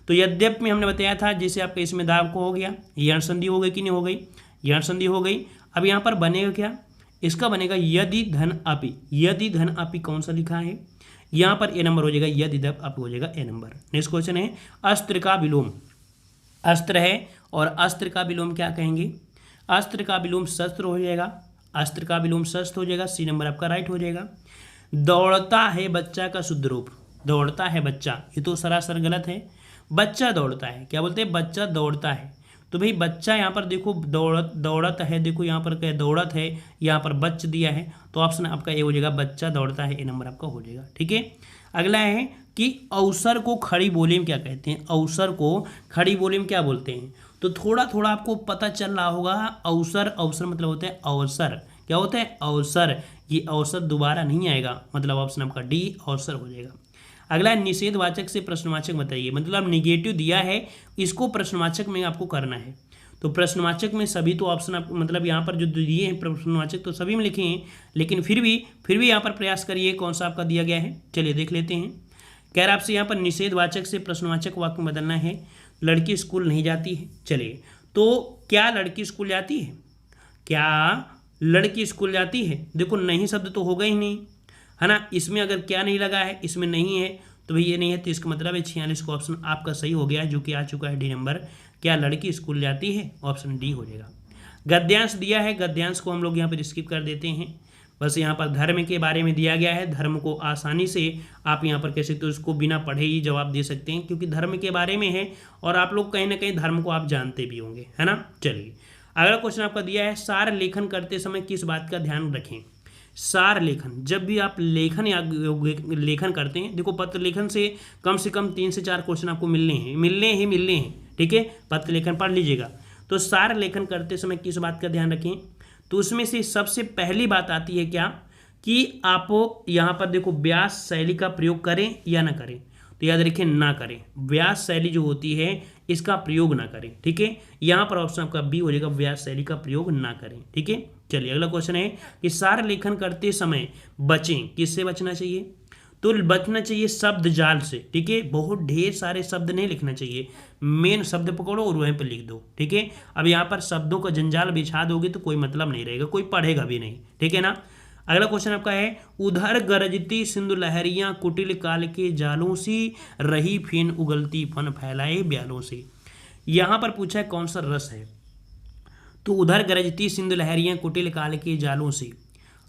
तो यद्यप में हमने बताया था जैसे आपका इसमें दाब को हो गया, यण संधि हो गई कि नहीं हो गई, यण संधि हो गई। अब यहाँ पर बनेगा क्या, इसका बनेगा यदि धन अपि। यदि धन अपि कौन सा लिखा है, यहाँ पर ए नंबर हो जाएगा, यदि धन अपि हो जाएगा ए नंबर। नेक्स्ट क्वेश्चन है अस्त्र का विलोम। अस्त्र है और अस्त्र का विलोम क्या कहेंगे, अस्त्र का विलोम शस्त्र हो जाएगा, अस्त्र का विलोम शस्त्र हो जाएगा, सी नंबर आपका राइट हो जाएगा। दौड़ता है बच्चा का शुद्ध रूप, दौड़ता है बच्चा, ये तो सरासर गलत है। बच्चा दौड़ता है, क्या बोलते हैं, बच्चा दौड़ता है। तो भाई बच्चा यहाँ पर देखो दौड़त है, देखो यहाँ पर क्या दौड़त है, यहाँ पर बच दिया है, तो ऑप्शन आपका ए हो जाएगा, बच्चा दौड़ता है, ए नंबर आपका हो जाएगा, ठीक है। अगला है कि अवसर को खड़ी बोली में क्या कहते हैं। अवसर को खड़ी बोली में क्या बोलते हैं, तो थोड़ा थोड़ा आपको पता चल रहा होगा। अवसर, अवसर मतलब होता है अवसर, क्या होता है अवसर, ये अवसर दोबारा नहीं आएगा, मतलब ऑप्शन आपका डी अवसर हो जाएगा। अगला है निषेधवाचक से प्रश्नवाचक बताइए, मतलब निगेटिव दिया है, इसको प्रश्नवाचक में आपको करना है। तो प्रश्नवाचक में सभी तो ऑप्शन आप मतलब यहाँ पर जो दिए हैं प्रश्नवाचक तो सभी में लिखे हैं, लेकिन फिर भी यहाँ पर प्रयास करिए कौन सा आपका दिया गया है। चलिए देख लेते हैं। कह रहा आपसे यहाँ पर निषेधवाचक से प्रश्नवाचक वाक्य में बदलना है। लड़की स्कूल नहीं जाती है, चलिए तो क्या लड़की स्कूल जाती है, क्या लड़की स्कूल जाती है, देखो नहीं शब्द तो होगा ही नहीं, है ना। इसमें अगर क्या नहीं लगा है, इसमें नहीं है, तो भाई ये नहीं है, तो इसका मतलब है 46 का ऑप्शन आपका सही हो गया, जो कि आ चुका है डी नंबर। क्या लड़की स्कूल जाती है, ऑप्शन डी हो जाएगा। गद्यांश दिया है, गद्यांश को हम लोग यहाँ पर स्किप कर देते हैं। बस यहाँ पर धर्म के बारे में दिया गया है, धर्म को आसानी से आप यहाँ पर कह सकते हो उसको बिना पढ़े ही जवाब दे सकते हैं, क्योंकि धर्म के बारे में है और आप लोग कहीं ना कहीं धर्म को आप जानते भी होंगे, है ना। चलिए अगला क्वेश्चन आपका दिया है सार लेखन करते समय किस बात का ध्यान रखें। सार लेखन, जब भी आप लेखन या लेखन करते हैं, देखो पत्र लेखन से कम 3 से 4 क्वेश्चन आपको मिलने हैं, ठीक है। पत्र लेखन पढ़ लीजिएगा। तो सार लेखन करते समय किस बात का ध्यान रखें, तो उसमें से सबसे पहली बात आती है क्या, कि आप यहाँ पर देखो व्यास शैली का प्रयोग करें या ना करें, तो याद रखें ना करें, व्यास शैली जो होती है इसका प्रयोग ना करें, ठीक है। यहाँ पर ऑप्शन आपका बी हो जाएगा, व्यास शैली का प्रयोग ना करें, ठीक है। चलिए अगला क्वेश्चन है कि सार लेखन करते समय बचें, किससे बचना चाहिए, तो बचना चाहिए शब्द जाल से, ठीक है। बहुत ढेर सारे शब्द नहीं लिखना चाहिए, मेन शब्द पकड़ो और वहीं पर लिख दो, ठीक है। अब यहाँ पर शब्दों का जंजाल बिछा दोगे तो कोई मतलब नहीं रहेगा, कोई पढ़ेगा भी नहीं, ठीक है ना। अगला क्वेश्चन आपका है उधर गरजती सिंधु लहरियां कुटिल काल के जालों सी रही फेन उगलती फन फैलाए ब्यालों से। यहाँ पर पूछा है कौन सा रस है, तो उधर गरजती सिंधु लहरियां कुटिल काल के जालों से,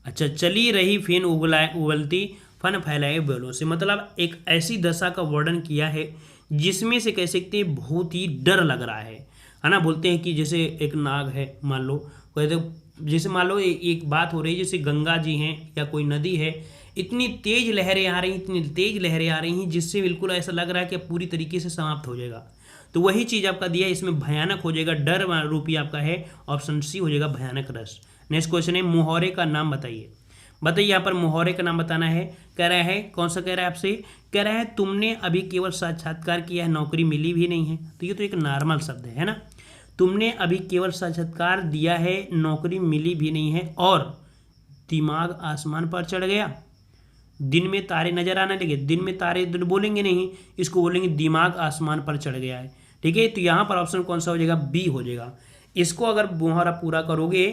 अच्छा चली रही फेन उगलती फन फैलाए ब्यालों से, मतलब एक ऐसी दशा का वर्णन किया है जिसमें से कह सकते हैं बहुत ही डर लग रहा है ना। बोलते हैं कि जैसे एक नाग है, मान लो जैसे मान लो एक बात हो रही है, जैसे गंगा जी हैं या कोई नदी है, इतनी तेज लहरें आ रही हैं जिससे बिल्कुल ऐसा लग रहा है कि पूरी तरीके से समाप्त हो जाएगा। तो वही चीज़ आपका दिया है, इसमें भयानक हो जाएगा, डर रूपी आपका है, ऑप्शन सी हो जाएगा भयानक रस। नेक्स्ट क्वेश्चन है मुहावरे का नाम बताइए। यहाँ पर मुहावरे का नाम बताना है। कह रहा है कौन सा, कह रहा है आपसे, कह रहा है तुमने अभी केवल साक्षात्कार किया है, नौकरी मिली भी नहीं है, तो ये तो एक नॉर्मल शब्द है ना। तुमने अभी केवल साक्षात्कार दिया है, नौकरी मिली भी नहीं है, और दिमाग आसमान पर चढ़ गया, दिन में तारे नजर आने लगे। दिन में तारे बोलेंगे नहीं, इसको बोलेंगे दिमाग आसमान पर चढ़ गया है, ठीक है। तो यहाँ पर ऑप्शन कौन सा हो जाएगा, बी हो जाएगा। इसको अगर मुहावरा पूरा करोगे,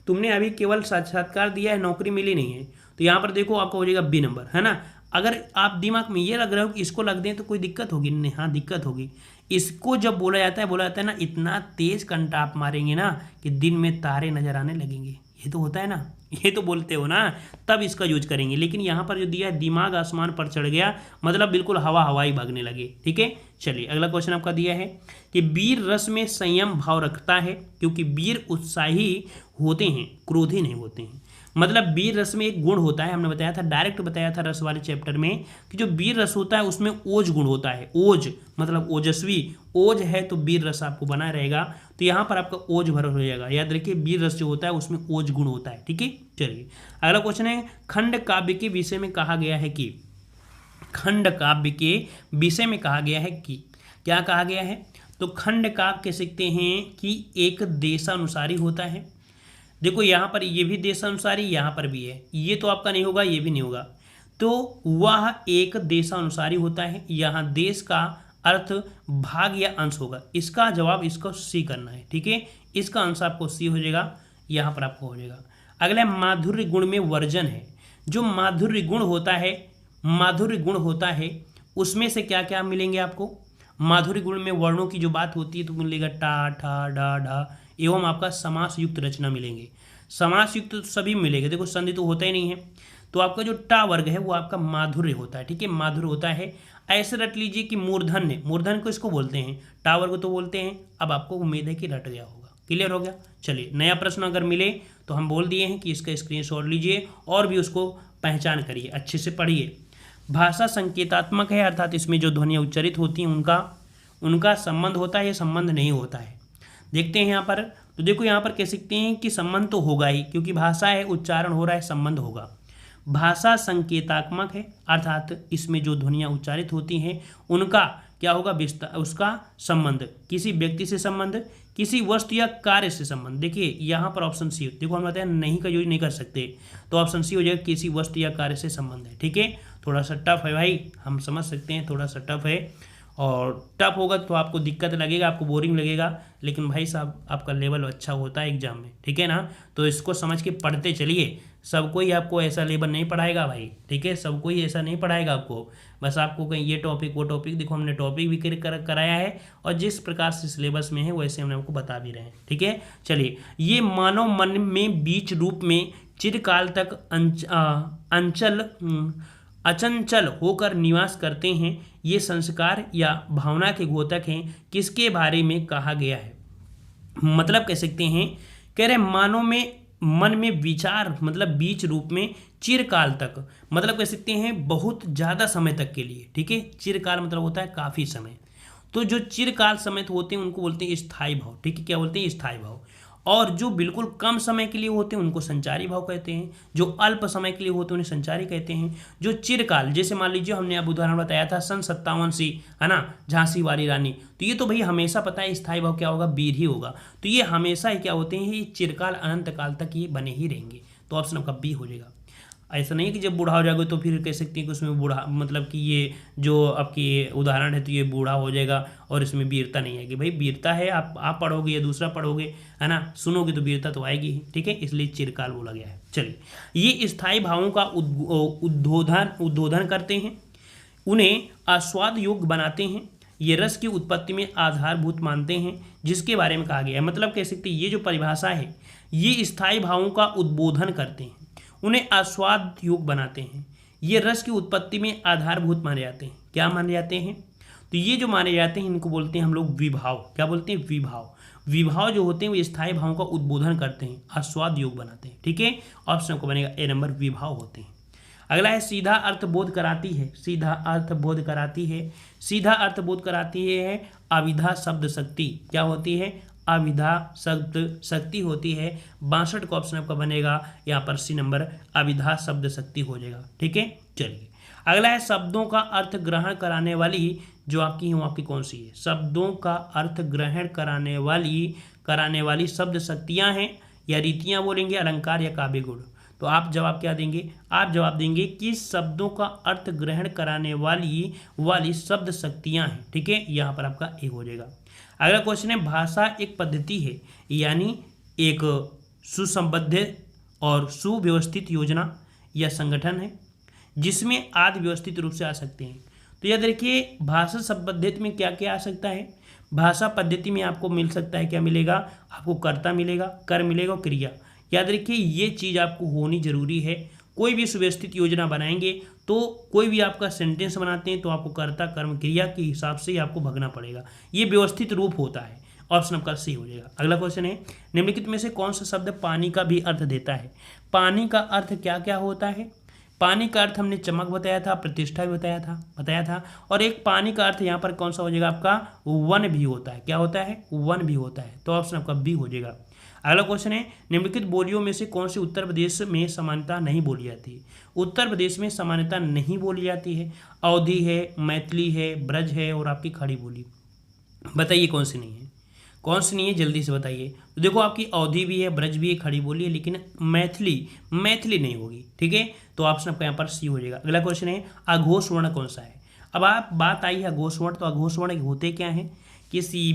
तुमने अभी केवल साक्षात्कार दिया है, नौकरी मिली नहीं है, तो यहाँ पर देखो आपका हो जाएगा बी नंबर, है ना। अगर आप दिमाग में ये लग रहा हो कि इसको लग दें तो कोई दिक्कत होगी नहीं, हाँ दिक्कत होगी। इसको जब बोला जाता है ना इतना तेज कंटा आप मारेंगे ना कि दिन में तारे नजर आने लगेंगे, ये तो होता है ना, ये तो बोलते हो ना, तब इसका यूज करेंगे। लेकिन यहाँ पर जो दिया है दिमाग आसमान पर चढ़ गया, मतलब बिल्कुल हवाई भागने लगे। ठीक है, चलिए अगला क्वेश्चन आपका दिया है कि वीर रस में संयम भाव रखता है क्योंकि वीर उत्साही होते हैं, क्रोधी नहीं होते हैं। मतलब वीर रस में एक गुण होता है, हमने बताया था, डायरेक्ट बताया था रस वाले चैप्टर में कि जो वीर रस होता है उसमें ओज गुण होता है। ओज मतलब ओजस्वी, ओज है तो वीर रस आपको बना रहेगा। तो यहाँ पर आपका ओज भर हो जाएगा। याद रखिए वीर रस जो होता है उसमें ओज गुण होता है। ठीक है, चलिए अगला क्वेश्चन है खंड काव्य के विषय में कहा गया है कि, खंड काव्य के विषय में कहा गया है कि, क्या कहा गया है? तो खंड काव्य कह सकते हैं कि एक देशानुसारी होता है। देखो यहाँ पर ये भी देशानुसारी, यहाँ पर भी है, ये तो आपका नहीं होगा, ये भी नहीं होगा। तो वह एक देशानुसारी होता है। यहाँ देश का अर्थ भाग या अंश होगा। इसका जवाब इसको सी करना है। ठीक है, इसका आंसर आपको सी हो जाएगा, यहाँ पर आपको हो जाएगा। अगला माधुर्य गुण में वर्जन है। जो माधुर्य गुण होता है, माधुर्य गुण होता है उसमें से क्या क्या मिलेंगे आपको? माधुर्य गुण में वर्णों की जो बात होती है तो मिलेगा टा ठा डा ढा, एवं आपका समास युक्त रचना मिलेंगे। समास युक्त तो सभी मिलेंगे, देखो संधि तो होता ही नहीं है। तो आपका जो टा वर्ग है वो आपका माधुर्य होता है। ठीक है, माधुर्य होता है। ऐसे रट लीजिए कि मूर्धन्य, मूर्धन्य को इसको बोलते हैं, टा वर्ग तो बोलते हैं। अब आपको उम्मीद है कि रट गया होगा, क्लियर हो गया। चलिए नया प्रश्न अगर मिले तो हम बोल दिए हैं कि इसका स्क्रीनशॉट लीजिए और भी उसको पहचान करिए, अच्छे से पढ़िए। भाषा संकेतात्मक है, अर्थात इसमें जो ध्वनियाँ उच्चारित होती हैं उनका संबंध होता है, ये संबंध नहीं होता है। देखते हैं यहाँ पर, तो देखो यहाँ पर कह सकते हैं कि संबंध तो होगा ही, क्योंकि भाषा है, उच्चारण हो रहा है, संबंध होगा। भाषा संकेतात्मक है, अर्थात इसमें जो ध्वनियाँ उच्चारित होती हैं उनका क्या होगा? उसका संबंध, किसी व्यक्ति से संबंध, किसी वस्तु या कार्य से संबंध। देखिए यहाँ पर ऑप्शन सी, देखो हम बताया नहीं का यूज नहीं कर सकते, तो ऑप्शन सी हो जाएगा, किसी वस्तु या कार्य से संबंध है। ठीक है, थोड़ा सा टफ है भाई, हम समझ सकते हैं, थोड़ा सा टफ है, और टफ होगा तो आपको दिक्कत लगेगा, आपको बोरिंग लगेगा, लेकिन भाई साहब आपका लेवल अच्छा होता है एग्जाम में। ठीक है ना, तो इसको समझ के पढ़ते चलिए। सब कोई आपको ऐसा लेवल नहीं पढ़ाएगा भाई, ठीक है, सब कोई ऐसा नहीं पढ़ाएगा आपको। बस आपको कहीं ये टॉपिक वो टॉपिक, देखो हमने टॉपिक भी कराया है और जिस प्रकार से सिलेबस में है वैसे हमने आपको बता भी रहे हैं। ठीक है, चलिए ये मानव मन में बीच रूप में चिरकाल तक अचंचल होकर निवास करते हैं। ये संस्कार या भावना के द्योतक हैं। किसके बारे में कहा गया है? मतलब कह सकते हैं, कह रहे मानव में मन में विचार, मतलब बीच रूप में चिरकाल तक, मतलब कह सकते हैं बहुत ज़्यादा समय तक के लिए। ठीक है, चिरकाल मतलब होता है काफ़ी समय। तो जो चिरकाल समय होते हैं उनको बोलते हैं स्थायी भाव। ठीक है, क्या बोलते हैं? स्थायी भाव। और जो बिल्कुल कम समय के लिए होते हैं उनको संचारी भाव कहते हैं। जो अल्प समय के लिए होते हैं उन्हें संचारी कहते हैं। जो चिरकाल, जैसे मान लीजिए हमने अब उदाहरण बताया था सन 57 सी, है ना, झांसी वाली रानी, तो ये तो भाई हमेशा पता है स्थायी भाव क्या होगा? वीर ही होगा। तो ये हमेशा ही क्या होते हैं? ये चिरकाल, अनंत काल तक ये बने ही रहेंगे। तो ऑप्शन आपका बी हो जाएगा। ऐसा नहीं कि जब बूढ़ा हो जाएगा तो फिर कह सकते हैं कि उसमें बूढ़ा, मतलब कि ये जो आपकी उदाहरण है तो ये बूढ़ा हो जाएगा और इसमें वीरता नहीं आएगी। भाई वीरता है, आप पढ़ोगे या दूसरा पढ़ोगे, है ना, सुनोगे तो वीरता तो आएगी ही। ठीक है, इसलिए चिरकाल बोला गया है। चलिए, ये स्थायी भावों का उद्बोधन करते हैं, उन्हें आस्वाद योग्य बनाते हैं, ये रस की उत्पत्ति में आधारभूत मानते हैं, जिसके बारे में कहा गया है। मतलब कह सकते हैं ये जो परिभाषा है, ये स्थायी भावों का उद्बोधन करते हैं, उन्हें आस्वाद योग्य बनाते हैं, ये रस की उत्पत्ति में आधारभूत माने जाते हैं। क्या माने जाते हैं? तो ये जो माने जाते हैं इनको बोलते हैं हम लोग विभाव। क्या बोलते हैं? विभाव। विभाव जो होते हैं वो स्थायी भावों का उद्बोधन करते हैं, आस्वाद योग्य बनाते हैं। ठीक है, ऑप्शन को बनेगा ए नंबर, विभाव होते हैं। अगला है सीधा अर्थ बोध कराती है। सीधा अर्थ बोध कराती है। सीधा अर्थ बोध कराती है अविधा शब्द शक्ति। क्या होती है? अविधा शब्द शक्ति होती है। 62 का ऑप्शन आपका बनेगा यहाँ पर सी नंबर, अविधा शब्द शक्ति हो जाएगा। ठीक है, चलिए अगला है शब्दों का अर्थ ग्रहण कराने वाली जो आपकी है वो आपकी कौन सी है? शब्दों का अर्थ ग्रहण कराने वाली शब्द शक्तियाँ हैं या रीतियाँ बोलेंगे, अलंकार या काव्य गुण। तो आप जवाब क्या देंगे? आप जवाब देंगे कि शब्दों का अर्थ ग्रहण कराने वाली शब्द शक्तियाँ हैं। ठीक है, यहाँ पर आपका ए हो जाएगा। अगला क्वेश्चन है भाषा एक पद्धति है, यानी एक सुसंबद्ध और सुव्यवस्थित योजना या संगठन है। जिसमें आदि व्यवस्थित रूप से आ सकते हैं। तो याद रखिए भाषा शब्द पद्धति में क्या क्या आ सकता है। भाषा पद्धति में आपको मिल सकता है, क्या मिलेगा आपको, कर्ता मिलेगा, कर मिलेगा और क्रिया। याद रखिए ये चीज़ आपको होनी जरूरी है। कोई भी सुव्यवस्थित योजना बनाएंगे तो कोई भी आपका सेंटेंस बनाते हैं तो आपको कर्ता कर्म क्रिया के हिसाब से ही आपको भगना पड़ेगा। ये व्यवस्थित रूप होता है। ऑप्शन आपका सी हो जाएगा। अगला क्वेश्चन है, निम्नलिखित में से कौन सा शब्द पानी का भी अर्थ देता है। पानी का अर्थ क्या क्या होता है। पानी का अर्थ हमने चमक बताया था, प्रतिष्ठा भी बताया था और एक पानी का अर्थ यहाँ पर कौन सा हो जाएगा आपका, वन भी होता है। क्या होता है, वन भी होता है। तो ऑप्शन आपका बी हो जाएगा। अगला क्वेश्चन है, निम्नलिखित बोलियों में से कौन सी उत्तर प्रदेश में समानता नहीं बोली जाती है। उत्तर प्रदेश में समानता नहीं बोली जाती है। अवधी है, मैथिली है, ब्रज है और आपकी खड़ी बोली। बताइए कौन सी नहीं है, कौन सी नहीं है, जल्दी से बताइए। तो देखो आपकी अवधी भी है, ब्रज भी है, खड़ी बोली है, लेकिन मैथिली नहीं होगी। ठीक है, तो ऑप्शन आपका यहाँ पर सी हो जाएगा। अगला क्वेश्चन है, अघोष वर्ण कौन सा है। अब आप बात आई है अघोष वर्ण, तो अघोष वर्ण होते क्या हैं, किसी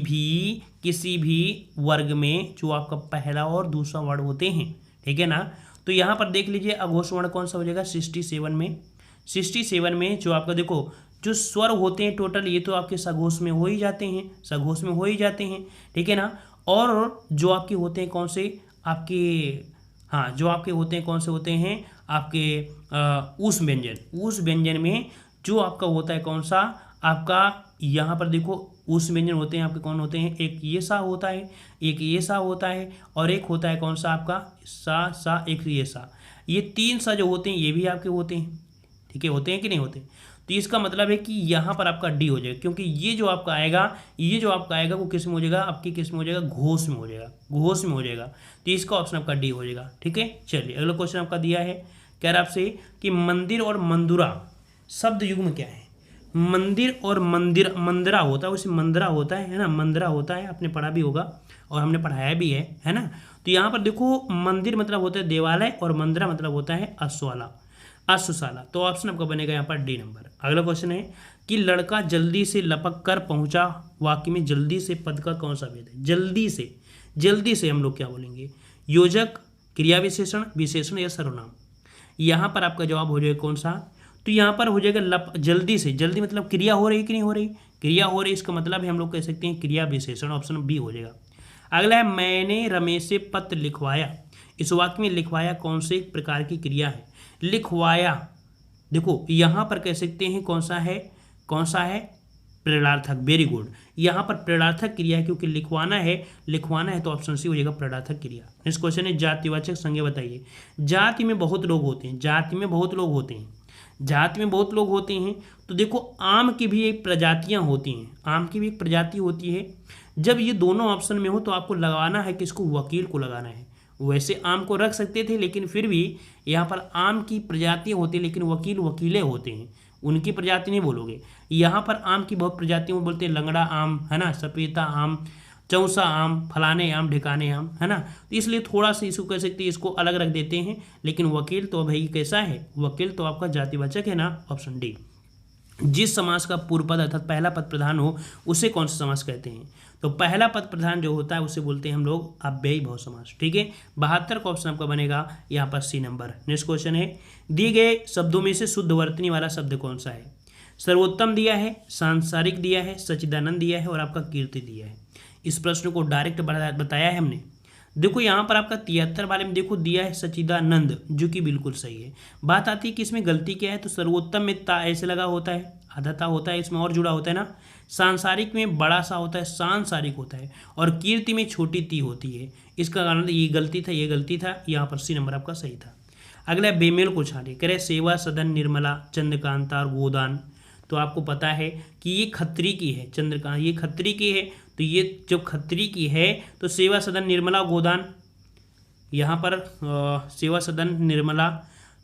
भी वर्ग में जो आपका पहला और दूसरा वर्ण होते हैं। ठीक है ना, तो यहाँ पर देख लीजिए अघोष वर्ण कौन सा हो जाएगा, 67 में जो आपका देखो जो स्वर होते हैं टोटल, ये तो आपके सघोष में हो ही जाते हैं, ठीक है ना। और जो आपके होते हैं कौन से आपके, हाँ जो आपके होते हैं कौन से होते हैं आपके उस व्यंजन में जो आपका होता है कौन सा आपका, यहाँ पर देखो उस व्यंजन होते हैं आपके कौन होते हैं, एक ये सा होता है, एक ये सा होता है और एक होता है कौन सा आपका सा, एक ये सा। ये तीन सा जो होते हैं ये भी आपके होते हैं। ठीक है, होते हैं कि नहीं होते। तो इसका मतलब है कि यहाँ पर आपका डी हो जाएगा, क्योंकि ये जो आपका आएगा वो किस में हो जाएगा, आपकी किस में हो जाएगा, घोष में हो जाएगा। तो इसका ऑप्शन आपका डी हो जाएगा। ठीक है, चलिए अगला क्वेश्चन आपका दिया है, कह रहा आपसे कि मंदिर और मंदुरा शब्द युग्म क्या है। मंदिर और मंदिरा होता है, उसे मंदिरा होता है ना, मंदिरा होता है, आपने पढ़ा भी होगा और हमने पढ़ाया भी है ना। तो यहाँ पर देखो मंदिर मतलब होता है देवालय और मंदिरा मतलब होता है अश्वशाला। तो ऑप्शन आपका बनेगा यहाँ पर डी नंबर। अगला क्वेश्चन है कि लड़का जल्दी से लपक कर पहुंचा, वाक्य में जल्दी से पद का कौन सा भेद है। जल्दी से हम लोग क्या बोलेंगे, योजक, क्रिया विशेषण या सर्वनाम। यहाँ पर आपका जवाब हो जाएगा कौन सा, तो यहाँ पर हो जाएगा जल्दी मतलब क्रिया हो रही कि नहीं हो रही, क्रिया हो रही, इसका मतलब है हम लोग कह सकते हैं क्रिया विशेषण। ऑप्शन बी हो जाएगा। अगला है मैंने रमेश से पत्र लिखवाया। इस वाक्य में लिखवाया कौन से प्रकार की क्रिया है। लिखवाया देखो यहाँ पर कह सकते हैं कौन सा है प्रेरणार्थक। वेरी गुड, यहाँ पर प्रेरणार्थक क्रिया है क्योंकि लिखवाना है तो ऑप्शन सी हो जाएगा प्रेरणार्थक क्रिया। नेक्स्ट क्वेश्चन है जातिवाचक संज्ञा बताइए। जाति में बहुत लोग होते हैं, तो देखो आम की भी एक प्रजातियां होती हैं, आम की भी एक प्रजाति होती है। जब ये दोनों ऑप्शन में हो तो आपको लगाना है किसको, वकील को लगाना है। वैसे आम को रख सकते थे लेकिन फिर भी यहाँ पर आम की प्रजातियाँ होती हैं, लेकिन वकीले होते हैं, उनकी प्रजाति नहीं बोलोगे। यहाँ पर आम की बहुत प्रजातियों में बोलते हैं, लंगड़ा आम है ना, सपेता आम, चौसा आम, फलाने आम, ढिकाने आम, है ना। तो इसलिए थोड़ा सा इसको कह सकते हैं, इसको अलग रख देते हैं। लेकिन वकील तो भाई कैसा है, वकील तो आपका जातिवाचक है ना, ऑप्शन डी। जिस समास का पूर्व पद अर्थात पहला पद प्रधान हो उसे कौन सा समास कहते हैं। तो पहला पद प्रधान जो होता है उसे बोलते हैं हम लोग अव्ययी भाव समास। ठीक है, 72 का ऑप्शन आपका बनेगा यहाँ पर सी नंबर। नेक्स्ट क्वेश्चन है, दिए गए शब्दों में से शुद्ध वर्तनी वाला शब्द कौन सा है। सर्वोत्तम दिया है, सांसारिक दिया है, सच्चिदानंद दिया है और आपका कीर्ति दिया है। इस प्रश्न को डायरेक्ट बताया है हमने। देखो यहाँ पर आपका 73 वाले में देखो दिया है सच्चिदानंद, जो कि बिल्कुल सही है। बात आती है कि इसमें गलती क्या है, तो सर्वोत्तम में ता ऐसे लगा होता है, आधा ता होता है, इसमें और जुड़ा होता है ना। सांसारिक में बड़ा सा होता है, सांसारिक होता है, और कीर्ति में छोटी ती होती है। इसका कारण ये गलती था, यहाँ पर सी नंबर आपका सही था। अगला बेमेल को छाड़े, करे सेवा सदन निर्मला, चंद्रकांता और गोदान। तो आपको पता है कि ये खत्री की है, चंद्रकांत ये खत्री की है, तो ये जब खत्री की है तो सेवा सदन निर्मला गोदान, यहाँ पर सेवा सदन निर्मला,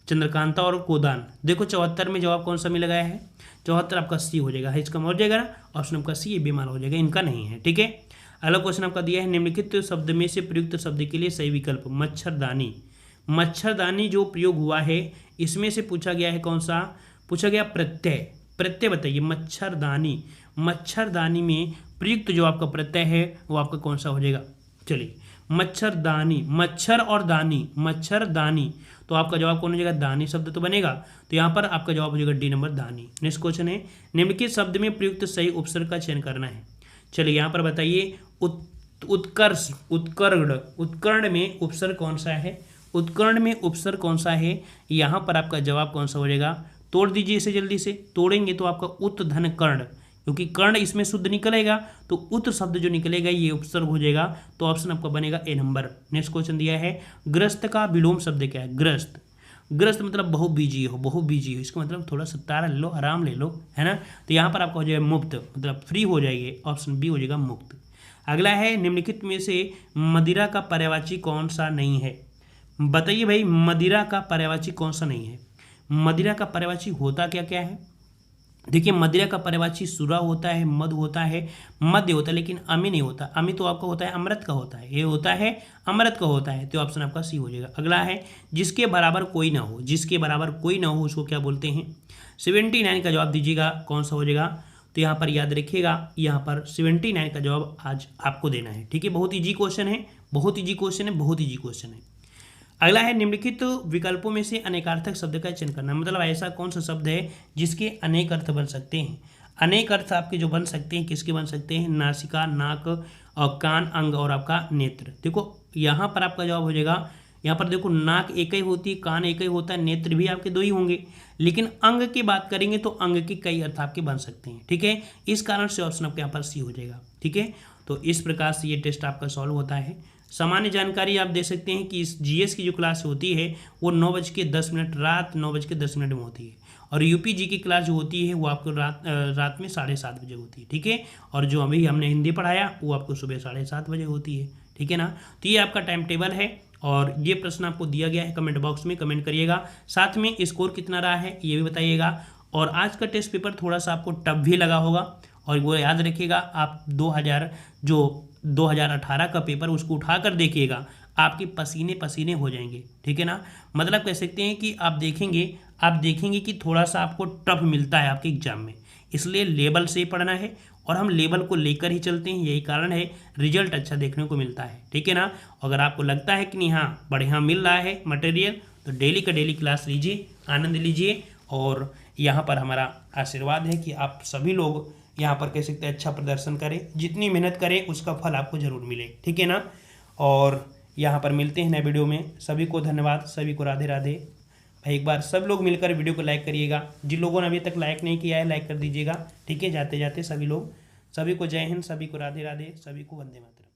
चंद्रकांता और गोदान। देखो 74 में जवाब कौन सा मिल गया है, 74 आपका सी हो जाएगा, इसका हो जाएगा ना, ऑप्शन आपका सी, ये बेमाल हो जाएगा, इनका नहीं है। ठीक है, अगला क्वेश्चन आपका दिया है, निम्नलिखित शब्द में से प्रयुक्त शब्द के लिए सही विकल्प। मच्छरदानी जो प्रयोग हुआ है इसमें से पूछा गया है कौन सा, पूछा गया प्रत्यय बताइए। मच्छरदानी में प्रयुक्त जो आपका प्रत्यय है वो आपका कौन सा हो जाएगा। चलिए मच्छरदानी, मच्छर और दानी, मच्छरदानी, तो आपका जवाब कौन हो जाएगा, दानी शब्द तो बनेगा। तो यहाँ पर आपका जवाब हो जाएगा डी नंबर दानी। नेक्स्ट क्वेश्चन है, निम्नलिखित शब्द में प्रयुक्त सही उपसर्ग का चयन करना है। चलिए यहाँ पर बताइए, उत्कर्ष, उत्कर्ण, उत्कर्ण में उपसर्ग कौन सा है, उत्कर्ण में उपसर्ग कौन सा है, यहाँ पर आपका जवाब कौन सा हो जाएगा, तोड़ दीजिए इसे जल्दी से, तोड़ेंगे तो आपका उत धन कर्ण, क्योंकि कर्ण इसमें शुद्ध निकलेगा तो उत शब्द जो निकलेगा ये उपसर्ग हो जाएगा, तो ऑप्शन आपका बनेगा ए नंबर। नेक्स्ट क्वेश्चन दिया है, ग्रस्त का विलोम शब्द क्या है, ग्रस्त, ग्रस्त मतलब बहु बीजी हो, बहु बीजी हो, इसका मतलब थोड़ा सत्तारा ले लो, आराम ले लो, है ना। तो यहाँ पर आपका हो जाएगा मुक्त, मतलब फ्री हो जाएगी, ऑप्शन बी हो जाएगा मुक्त। अगला है, निम्नलिखित में से मदिरा का पर्यायवाची कौन सा नहीं है, बताइए भाई, मदिरा का पर्यायवाची कौन सा नहीं है। मदिरा का पर्यायवाची होता क्या क्या है, देखिए मदिरा का पर्यायवाची सुरा होता है, मद होता है, मध्य होता है, लेकिन अमी नहीं होता। अमी तो आपका होता है अमृत का होता है, ये होता है अमृत का होता है, तो ऑप्शन आपका सी हो जाएगा। अगला है, जिसके बराबर कोई ना हो, जिसके बराबर कोई ना हो उसको क्या बोलते हैं। 79 का जवाब दीजिएगा, कौन सा हो जाएगा, तो यहाँ पर याद रखिएगा, यहाँ पर 79 का जवाब आज आपको देना है, ठीक है। बहुत ईजी क्वेश्चन है, बहुत ईजी क्वेश्चन है, बहुत ईजी क्वेश्चन है। अगला है, निम्नलिखित विकल्पों में से अनेकार्थक शब्द का चयन करना, मतलब ऐसा कौन सा शब्द है जिसके अनेक अर्थ बन सकते हैं। अनेक अर्थ आपके जो बन सकते हैं, किसके बन सकते हैं, नासिका, नाक और कान, अंग और आपका नेत्र। देखो यहाँ पर आपका जवाब हो जाएगा, यहाँ पर देखो नाक एक ही होती है, कान एक ही होता है, नेत्र भी आपके दो ही होंगे, लेकिन अंग की बात करेंगे तो अंग के कई अर्थ आपके बन सकते हैं, ठीक है। इस कारण से ऑप्शन आपके यहाँ पर सी हो जाएगा, ठीक है। तो इस प्रकार से ये टेस्ट आपका सॉल्व होता है। सामान्य जानकारी आप दे सकते हैं कि इस जीएस की जो क्लास होती है वो 9:10 रात 9:10 में होती है, और यूपी जी की क्लास जो होती है वो आपको रात में 7:30 बजे होती है, ठीक है। और जो अभी हमने हिंदी पढ़ाया वो आपको सुबह 7:30 बजे होती है, ठीक है ना। तो ये आपका टाइम टेबल है और ये प्रश्न आपको दिया गया है, कमेंट बॉक्स में कमेंट करिएगा, साथ में स्कोर कितना रहा है ये भी बताइएगा। और आज का टेस्ट पेपर थोड़ा सा आपको टफ भी लगा होगा, और वो याद रखिएगा, आप 2018 का पेपर उसको उठा कर देखिएगा, आपके पसीने पसीने हो जाएंगे, ठीक है ना। मतलब कह सकते हैं कि आप देखेंगे कि थोड़ा सा आपको टफ मिलता है आपके एग्जाम में, इसलिए लेवल से पढ़ना है और हम लेवल को लेकर ही चलते हैं, यही कारण है रिजल्ट अच्छा देखने को मिलता है, ठीक है ना। अगर आपको लगता है कि नहीं हाँ बढ़िया मिल रहा है मटेरियल, तो डेली का डेली क्लास लीजिए, आनंद लीजिए, और यहाँ पर हमारा आशीर्वाद है कि आप सभी लोग यहाँ पर कह सकते हैं अच्छा प्रदर्शन करें, जितनी मेहनत करें उसका फल आपको जरूर मिले, ठीक है ना। और यहाँ पर मिलते हैं नए वीडियो में, सभी को धन्यवाद, सभी को राधे राधे। भाई एक बार सब लोग मिलकर वीडियो को लाइक करिएगा, जिन लोगों ने अभी तक लाइक नहीं किया है लाइक कर दीजिएगा, ठीक है। जाते जाते सभी को जय हिंद, सभी को राधे राधे, सभी को वंदे मातरम।